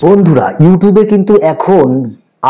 বন্ধুরা ইউটিউবে কিন্তু এখন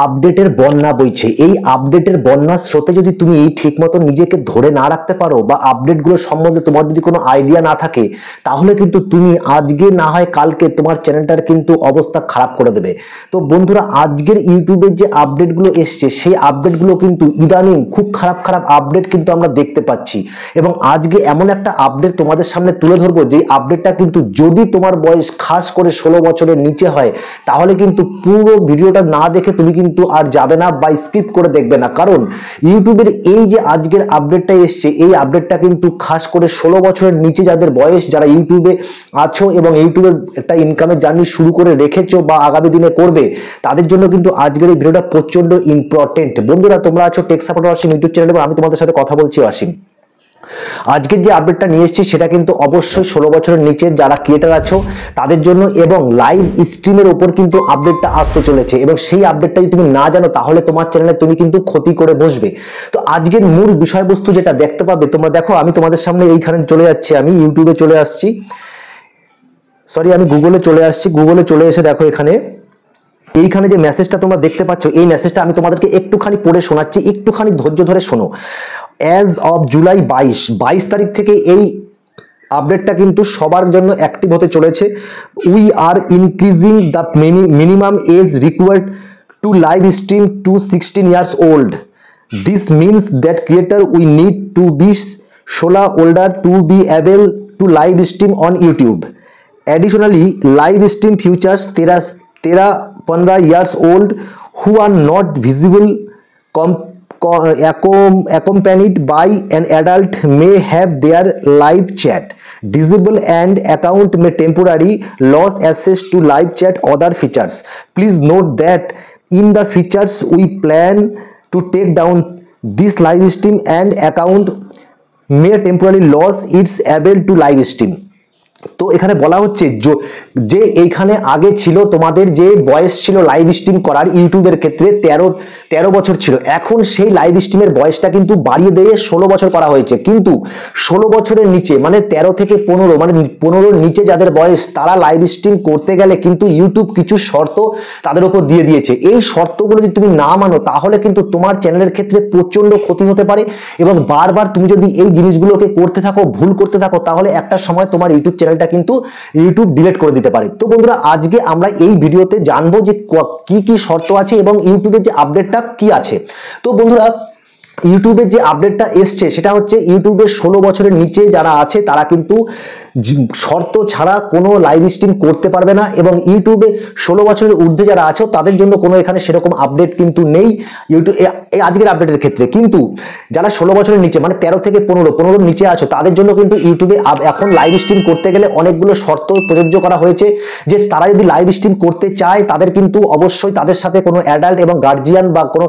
আপডেটের বন্যা বইছে। এই আপডেটের বন্যার স্রোতে যদি তুমি ঠিকমতো নিজেকে ধরে না রাখতে পারো বা আপডেটগুলো সম্বন্ধে তোমার যদি কোনো আইডিয়া না থাকে, তাহলে কিন্তু তুমি আজকে না হয় কালকে তোমার চ্যানেলটার কিন্তু অবস্থা খারাপ করে দেবে। তো বন্ধুরা, আজকের ইউটিউবের যে আপডেটগুলো এসছে সেই আপডেটগুলো কিন্তু ইদানিং খুব খারাপ খারাপ আপডেট কিন্তু আমরা দেখতে পাচ্ছি। এবং আজকে এমন একটা আপডেট তোমাদের সামনে তুলে ধরবো যে আপডেটটা কিন্তু যদি তোমার বয়স খাস করে 16 বছরের নিচে হয়, তাহলে কিন্তু পুরো ভিডিওটা না দেখে তুমি কিন্তু আর যাবে না বা স্কিপ করে দেখবে না। কারণ ইউটিউবের এই যে আজকের আপডেটটা এসছে, এই আপডেটটা কিন্তু খাস করে 16 বছরের নিচে যাদের বয়স, যারা ইউটিউবে আছো এবং ইউটিউবের একটা ইনকামের জার্নি শুরু করে রেখেছো বা আগামী দিনে করবে, তাদের জন্য কিন্তু আজকের এই ভিডিওটা প্রচন্ড ইম্পর্টেন্ট। বন্ধুরা, তোমরা আছো টেক সাপোর্টার ওয়াসিম ইউটিউব চ্যানেলে এবং আমি তোমাদের সাথে কথা বলছি ওয়াসিম। আজকের যে আপডেটটা নিয়ে এসেছি সেটা কিন্তু অবশ্যই 16 বছরের নিচের যারা ক্রিয়েটার আছো তাদের জন্য, এবং লাইভ স্ট্রিমের উপর কিন্তু আপডেটটা আসতে চলেছে। এবং সেই আপডেটটা যদি তুমি না জানো তাহলে তোমার চ্যানেলে তুমি কিন্তু ক্ষতি করে বসবে। তো আজকের মূল বিষয়বস্তু যেটা দেখতে পাবে, তোমরা দেখো আমি তোমাদের সামনে এইখানে চলে যাচ্ছি, আমি ইউটিউবে চলে আসছি, আমি গুগলে চলে আসছি। গুগলে চলে এসে দেখো এইখানে যে মেসেজটা তোমরা দেখতে পাচ্ছ, এই মেসেজটা আমি তোমাদেরকে একটুখানি পড়ে শোনাচ্ছি, একটুখানি ধৈর্য ধরে শোনো। অ্যাজ অফ জুলাই 22 তারিখ থেকে এই আপডেটটা কিন্তু সবার জন্য অ্যাক্টিভ হতে চলেছে। We are increasing the minimum age required to live stream to 16 years old. This means that creator we need to be 16 older to be able to live stream on YouTube. Additionally, live stream features 13-15 years old who are not visible accompanied by an adult may have their live chat disabled and account may temporarily lose access to live chat other features. Please note that in the features we plan to take down this live stream and account may temporarily lose its ability to live stream. তো এখানে বলা হচ্ছে যে এইখানে আগে ছিল তোমাদের যে বয়স ছিল লাইভ স্ট্রিম করার ইউটিউবের ক্ষেত্রে 13 বছর ছিল, এখন সেই লাইভ স্ট্রিমের বয়সটা কিন্তু বাড়িয়ে দিয়ে 16 বছর করা হয়েছে। কিন্তু 16 বছরের নিচে মানে 13 থেকে 15 মানে 15-র নিচে যাদের বয়স, তারা লাইভ স্ট্রিম করতে গেলে কিন্তু ইউটিউব কিছু শর্ত তাদের উপর দিয়ে দিয়েছে। এই শর্তগুলো যদি তুমি না মানো তাহলে কিন্তু তোমার চ্যানেলের ক্ষেত্রে প্রচন্ড ক্ষতি হতে পারে। এবং বারবার তুমি যদি এই জিনিসগুলোকে করতে থাকো, ভুল করতে থাকো, তাহলে একটা সময় তোমার ইউটিউব চ্যানেলটা কিন্তু ইউটিউব ডিলিট করে দিতে পারে। তো বন্ধুরা, আজকে আমরা এই ভিডিওতে জানবো যে কি কি শর্ত আছে এবং ইউটিউবের যে আপডেটটা কি আছে। তো বন্ধুরা, ইউটিউবের যে আপডেটটা এসছে সেটা হচ্ছে ইউটিউবের 16 বছরের নিচে যারা আছে তারা কিন্তু শর্ত ছাড়া কোনো লাইভ স্ট্রিম করতে পারবে না। এবং ইউটিউবে 16 বছরের ঊর্ধ্বে যারা আছো তাদের জন্য কোনো এখানে সেরকম আপডেট কিন্তু নেই ইউটিউব এই আজকের আপডেটের ক্ষেত্রে। কিন্তু যারা 16 বছরের নিচে মানে 13 থেকে 15-15-র নিচে আছো তাদের জন্য কিন্তু ইউটিউবে এখন লাইভ স্ট্রিম করতে গেলে অনেকগুলো শর্ত প্রযোজ্য করা হয়েছে। যে তারা যদি লাইভ স্ট্রিম করতে চায় তাদের কিন্তু অবশ্যই তাদের সাথে কোনো অ্যাডাল্ট এবং গার্জিয়ান বা কোনো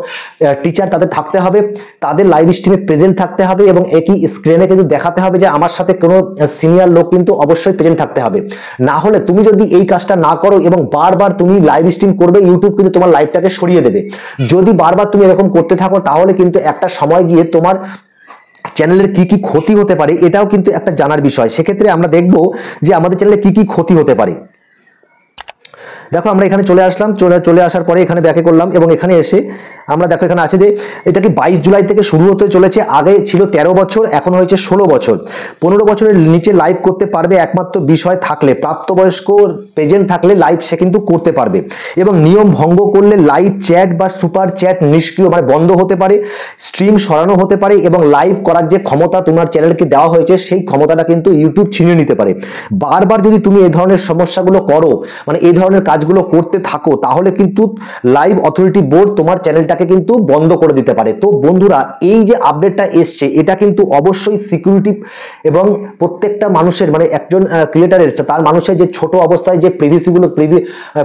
টিচার তাদের থাকতে হবে, তাদের লাইভ স্ট্রিমে প্রেজেন্ট থাকতে হবে এবং একই স্ক্রিনে কিন্তু দেখাতে হবে যে আমার সাথে কোনো সিনিয়র লোক কিন্তু অবশ্যই প্রেজেন্ট থাকতে হবে। না হলে তুমি যদি এই কাজটা না করো এবং বারবার তুমি লাইভ স্ট্রিম করবে, ইউটিউব কিন্তু তোমার লাইভটাকে সরিয়ে দেবে। যদি বারবার তুমি এরকম করতে থাকো তাহলে কিন্তু একটা সময় গিয়ে তোমার চ্যানেলের কি কি ক্ষতি হতে পারে এটাও কিন্তু একটা জানার বিষয়। সেক্ষেত্রে আমরা দেখব যে আমাদের চ্যানেলে কি কি ক্ষতি হতে পারে। দেখো আমরা এখানে চলে আসলাম, চলে আসার পরে এখানে ব্যাকে করলাম এবং এখানে এসে আমরা দেখো এখানে আছে যে এটা কি 22 জুলাই থেকে শুরু হতে চলেছে। আগে ছিল 13 বছর, এখন হয়েছে 16 বছর। 15 বছরের নিচে লাইভ করতে পারবে একমাত্র বিষয় থাকলে, প্রাপ্তবয়স্ক প্রেজেন্ট থাকলে লাইভ সে কিন্তু করতে পারবে। এবং নিয়ম ভঙ্গ করলে লাইভ চ্যাট বা সুপার চ্যাট নিষ্ক্রিয় মানে বন্ধ হতে পারে, স্ট্রিম সরানো হতে পারে এবং লাইভ করার যে ক্ষমতা তোমার চ্যানেলকে দেওয়া হয়েছে সেই ক্ষমতাটা কিন্তু ইউটিউব ছিনিয়ে নিতে পারে। বারবার যদি তুমি এই ধরনের সমস্যাগুলো করো, মানে এই ধরনের কাজগুলো করতে থাকো, তাহলে কিন্তু লাইভ অথরিটি বোর্ড তোমার চ্যানেলটাকে কিন্তু বন্ধ করে দিতে পারে। তো বন্ধুরা, এই যে আপডেটটা এসছে এটা কিন্তু অবশ্যই সিকিউরিটি এবং প্রত্যেকটা মানুষের মানে একজন ক্রিয়েটারের তার মানুষের যে ছোট অবস্থায় যে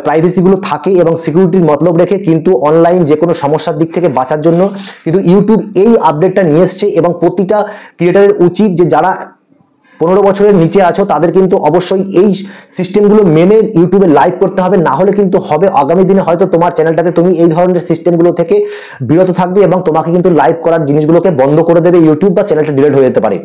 প্রাইভেসিগুলো থাকে এবং সিকিউরিটির মতলব রেখে কিন্তু অনলাইন যে কোনো সমস্যার দিক থেকে বাঁচার জন্য কিন্তু ইউটিউব এই আপডেটটা নিয়ে এসছে। এবং প্রতিটা ক্রিয়েটারের উচিত যে যারা 15 বছরের নিচে আছো তাদের কিন্তু অবশ্যই এই সিস্টেমগুলো মেনে ইউটিউবে লাইভ করতে হবে। না হলে কিন্তু হবে আগামী দিনে হয়তো তোমার চ্যানেলটাতে তুমি এই ধরনের সিস্টেমগুলো থেকে বিরত থাকবে এবং তোমাকে কিন্তু লাইভ করার জিনিসগুলোকে বন্ধ করে দেবে ইউটিউব বা চ্যানেলটা ডিলিট হয়ে যেতে পারে।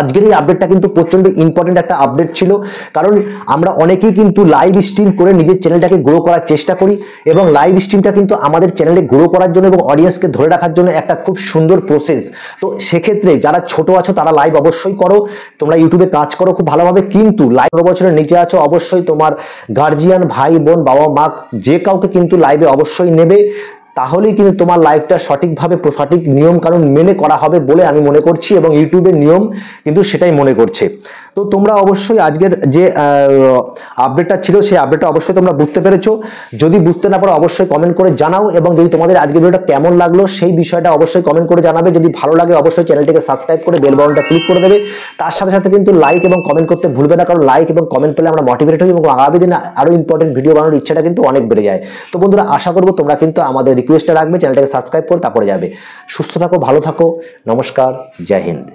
আজকের এই আপডেটটা কিন্তু প্রচন্ড ইম্পর্টেন্ট একটা আপডেট ছিল, কারণ আমরা অনেকেই কিন্তু লাইভ স্ট্রিম করে নিজের চ্যানেলটাকে গ্রো করার চেষ্টা করি, এবং লাইভ স্ট্রিমটা কিন্তু আমাদের চ্যানেলে গ্রো করার জন্য এবং অডিয়েন্সকে ধরে রাখার জন্য একটা খুব সুন্দর প্রসেস। তো সেক্ষেত্রে যারা ছোট আছো তারা লাইভ অবশ্যই করো, তোমরা ইউটিউবে কাজ করো খুব ভালোভাবে, কিন্তু লাইভ বছরের নিচে আছো অবশ্যই তোমার গার্জিয়ান, ভাই বোন, বাবা মা যে কাউকে কিন্তু লাইভে অবশ্যই নেবে, তাহলেই কিন্তু তোমার লাইভটা সঠিকভাবে সঠিক নিয়ম কানুন মেনে করা হবে বলে আমি মনে করছি, এবং ইউটিউবের নিয়ম কিন্তু সেটাই মনে করছে। তো তোমরা অবশ্যই আজকের যে আপডেটটা ছিল সেই আপডেটটা অবশ্যই তোমরা বুঝতে পেরেছো। যদি বুঝতে না পারো অবশ্যই কমেন্ট করে জানাও, এবং যদি তোমাদের আজকের ভিডিওটা কেমন লাগলো সেই বিষয়টা অবশ্যই কমেন্ট করে জানাবে। যদি ভালো লাগে অবশ্যই চ্যানেলটিকে সাবস্ক্রাইব করে বেল বাটনটা ক্লিক করে দেবে। তার সাথে সাথে কিন্তু লাইক এবং কমেন্ট করতে ভুলবে না, কারণ লাইক এবং কমেন্ট পেলে আমরা মোটিভেট হই এবং আগামী দিনে আরো ইম্পর্টেন্ট ভিডিও বানানোর ইচ্ছাটা কিন্তু অনেক বেড়ে যায়। তো বন্ধুরা, আশা করবো তোমরা কিন্তু আমাদের রিকোয়েস্টটা রাখবে, চ্যানেলটাকে সাবস্ক্রাইব করে তারপরে যাবে। সুস্থ থাকো, ভালো থাকো, নমস্কার, জয় হিন্দ।